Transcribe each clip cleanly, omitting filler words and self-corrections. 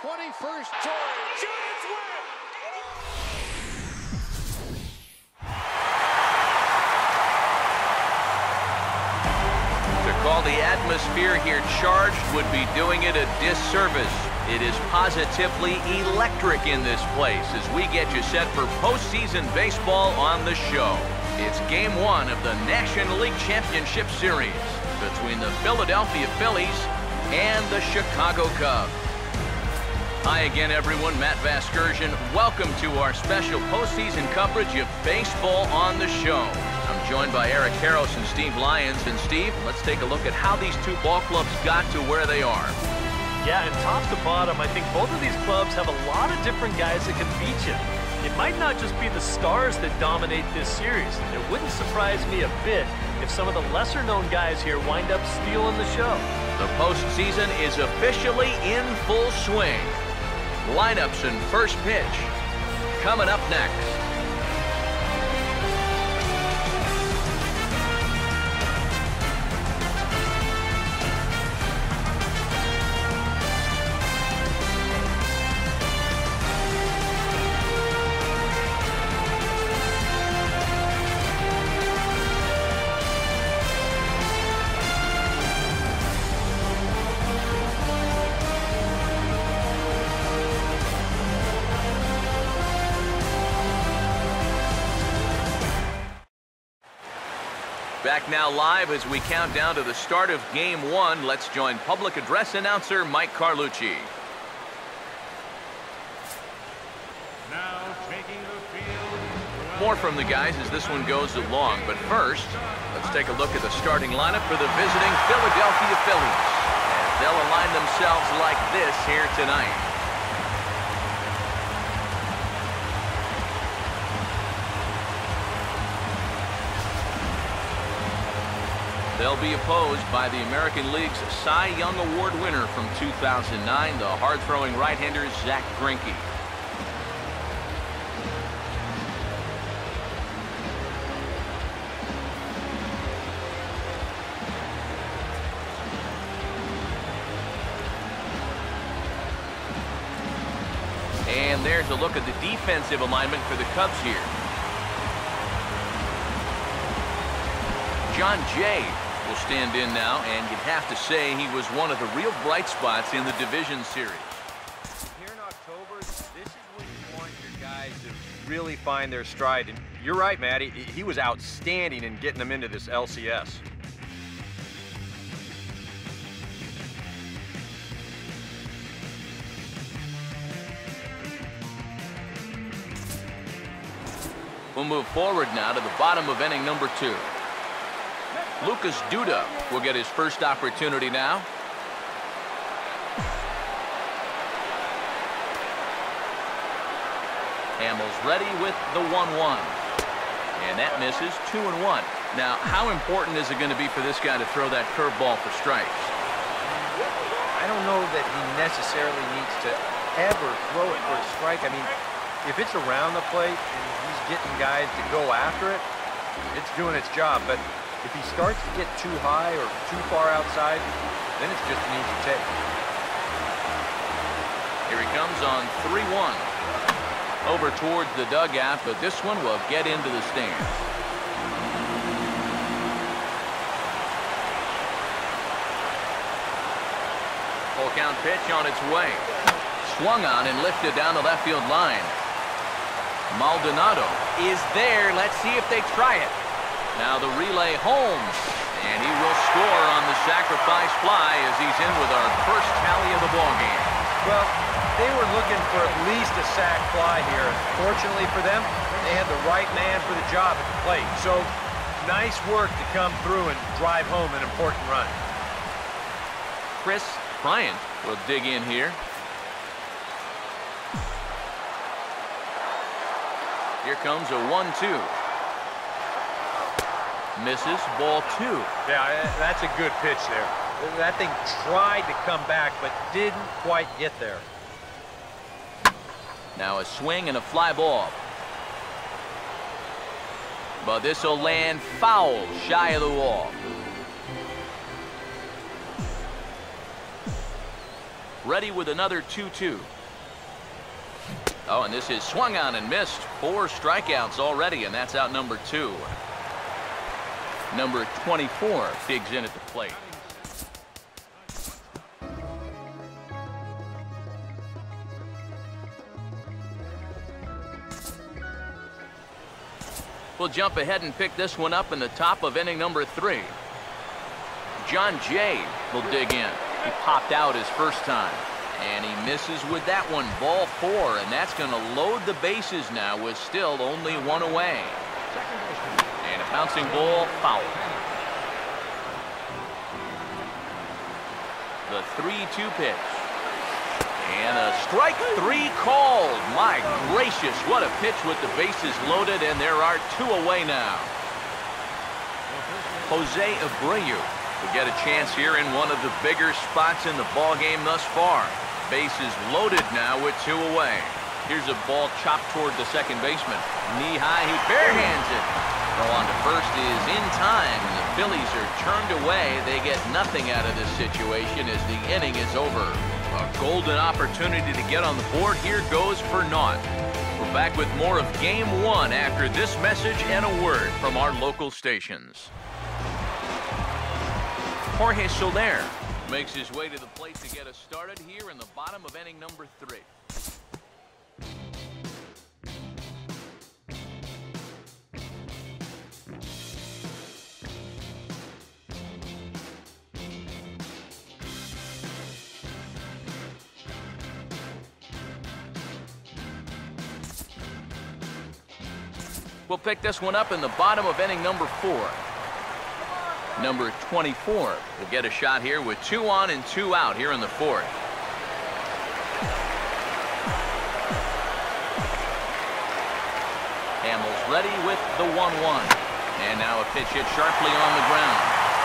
21st Giants win! To call the atmosphere here charged would be doing it a disservice. It is positively electric in this place as we get you set for postseason baseball on the show. It's Game 1 of the National League Championship Series between the Philadelphia Phillies and the Chicago Cubs. Hi again, everyone. Matt Vasgersian. Welcome to our special postseason coverage of baseball on the show. I'm joined by Eric Harros and Steve Lyons. And Steve, let's take a look at how these two ball clubs got to where they are. Yeah, and top to bottom, I think both of these clubs have a lot of different guys that can beat you. It might not just be the stars that dominate this series. It wouldn't surprise me a bit if some of the lesser-known guys here wind up stealing the show. The postseason is officially in full swing. Lineups and first pitch coming up next. Back now live as we count down to the start of Game 1. Let's join public address announcer Mike Carlucci. Now taking the field. More from the guys as this one goes along. But first, let's take a look at the starting lineup for the visiting Philadelphia Phillies. As they'll align themselves like this here tonight. They'll be opposed by the American League's Cy Young Award winner from 2009, the hard-throwing right-hander Zach Greinke. And there's a look at the defensive alignment for the Cubs here. John Jay will stand in now, and you'd have to say he was one of the real bright spots in the division series. Here in October, this is when you want your guys to really find their stride. And you're right, Matt. He was outstanding in getting them into this LCS. We'll move forward now to the bottom of inning number 2. Lucas Duda will get his first opportunity now. Hamels ready with the 1-1. And that misses 2-1. Now, how important is it going to be for this guy to throw that curveball for strikes? I don't know that he necessarily needs to ever throw it for a strike. I mean, if it's around the plate and he's getting guys to go after it, it's doing its job. But if he starts to get too high or too far outside, then it's just an easy take. Here he comes on 3-1. Over towards the dugout, but this one will get into the stands. Full count pitch on its way. Swung on and lifted down the left field line. Maldonado is there. Let's see if they try it. Now the relay home, and he will score on the sacrifice fly as he's in with our first tally of the ballgame. Well, they were looking for at least a sac fly here. Fortunately for them, they had the right man for the job at the plate. So, nice work to come through and drive home an important run. Chris Bryant will dig in here. Here comes a 1-2. Misses, ball 2. Yeah, that's a good pitch there. That thing tried to come back, but didn't quite get there. Now a swing and a fly ball. But this will land foul, shy of the wall. Ready with another 2-2. Oh, and this is swung on and missed. 4 strikeouts already, and that's out number 2. Number 24 digs in at the plate. We'll jump ahead and pick this one up in the top of inning number 3. John Jay will dig in. He popped out his first time, and he misses with that one. Ball 4, and that's going to load the bases now with still only 1 away. And a bouncing ball, foul. The 3-2 pitch. And a strike 3 called. My gracious, what a pitch with the bases loaded, and there are 2 away now. Jose Abreu will get a chance here in one of the bigger spots in the ball game thus far. Bases loaded now with 2 away. Here's a ball chopped toward the second baseman. Knee high, he barehands it. Throw on to first is in time, and the Phillies are turned away. They get nothing out of this situation as the inning is over. A golden opportunity to get on the board here goes for naught. We're back with more of Game 1 after this message and a word from our local stations. Jorge Soler makes his way to the plate to get us started here in the bottom of inning number 3. We'll pick this one up in the bottom of inning number 4. Number 24 will get a shot here with 2 on and 2 out here in the 4th. Hamels ready with the 1-1. And now a pitch hit sharply on the ground.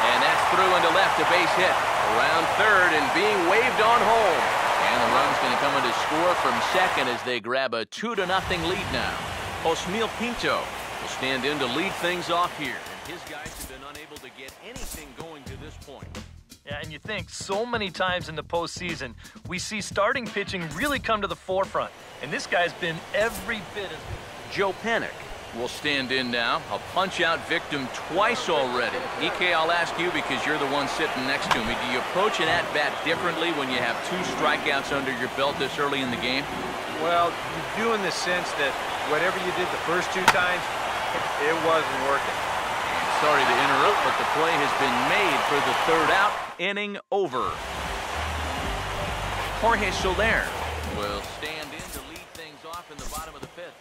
And that's through into left, a base hit. Around third and being waved on home. And the run's going to come in to score from second as they grab a 2-0 lead now. Osmeil Pinto will stand in to lead things off here. And his guys have been unable to get anything going to this point. Yeah, and you think so many times in the postseason, we see starting pitching really come to the forefront. And this guy's been every bit as good. Joe Panik will stand in now. A punch-out victim twice already. EK, I'll ask you because you're the one sitting next to me. Do you approach an at-bat differently when you have 2 strikeouts under your belt this early in the game? Well, you do in the sense that whatever you did the first 2 times, it wasn't working. Sorry to interrupt, but the play has been made for the 3rd out. Inning over. Jorge Soler will stand in to lead things off in the bottom of the 5th.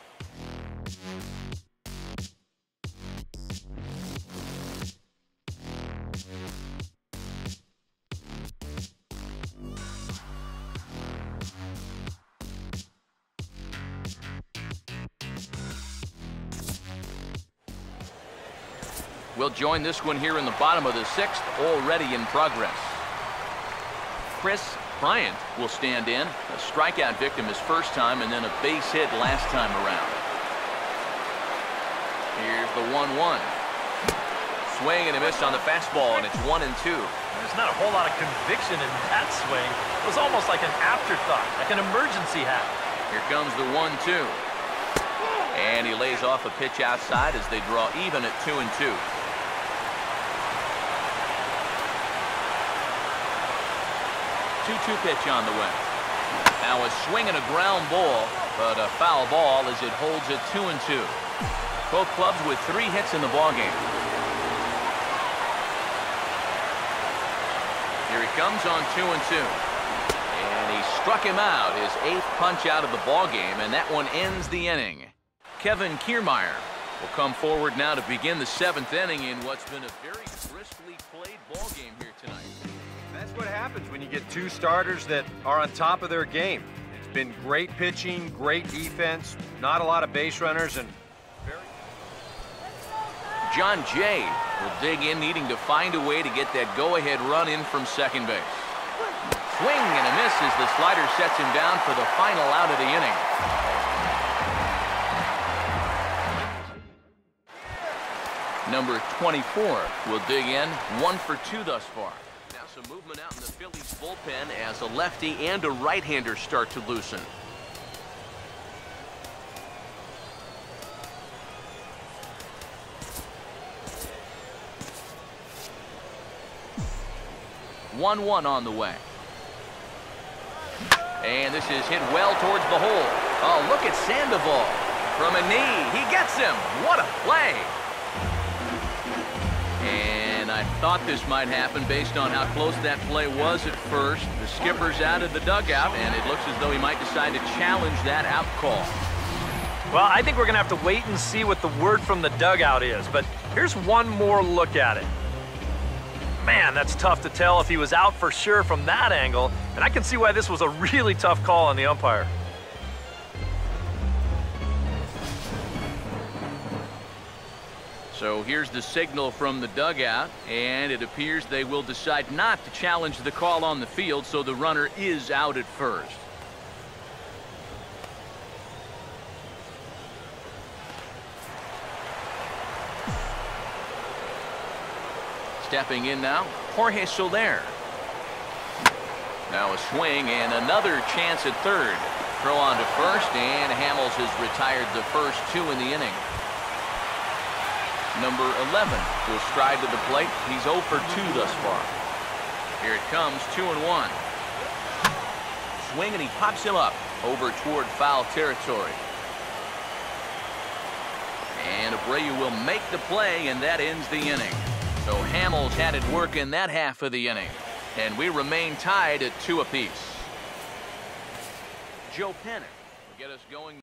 We'll join this one here in the bottom of the 6th, already in progress. Chris Bryant will stand in. A strikeout victim his first time, and then a base hit last time around. Here's the 1-1. Swing and a miss on the fastball, and it's 1-2. There's not a whole lot of conviction in that swing. It was almost like an afterthought, like an emergency hat. Here comes the 1-2. And he lays off a pitch outside as they draw even at 2-2. 2-2 pitch on the way. Now a swing and a ground ball, but a foul ball as it holds at 2-2. Both clubs with 3 hits in the ballgame. Here he comes on 2-2. And he struck him out, his 8th punch out of the ballgame, and that one ends the inning. Kevin Kiermaier will come forward now to begin the 7th inning in what's been a very briskly played ballgame here tonight. That's what happens when you get 2 starters that are on top of their game. It's been great pitching, great defense, not a lot of base runners, and very... John Jay will dig in, needing to find a way to get that go-ahead run in from second base. Swing and a miss as the slider sets him down for the final out of the inning. Number 24 will dig in, 1 for 2 thus far. Now Some movement out in the Phillies bullpen as a lefty and a right-hander start to loosen. One on the way. And this is hit well towards the hole. Oh, look at Sandoval. From a knee, he gets him. What a play. And I thought this might happen based on how close that play was at first. The skipper's out of the dugout, and it looks as though he might decide to challenge that out call. Well, I think we're going to have to wait and see what the word from the dugout is, but here's one more look at it. Man, that's tough to tell if he was out for sure from that angle, and I can see why this was a really tough call on the umpire. So here's the signal from the dugout, and it appears they will decide not to challenge the call on the field, so the runner is out at first. Stepping in now, Jorge Soler. Now a swing and another chance at third. Throw on to first, and Hamels has retired the first two in the inning. Number 11 will stride to the plate. He's 0 for 2 thus far. Here it comes, 2-1. Swing, and he pops him up over toward foul territory. And Abreu will make the play, and that ends the inning. So Hamels had it work in that half of the inning, and we remain tied at 2 apiece. Joe Panic will get us going.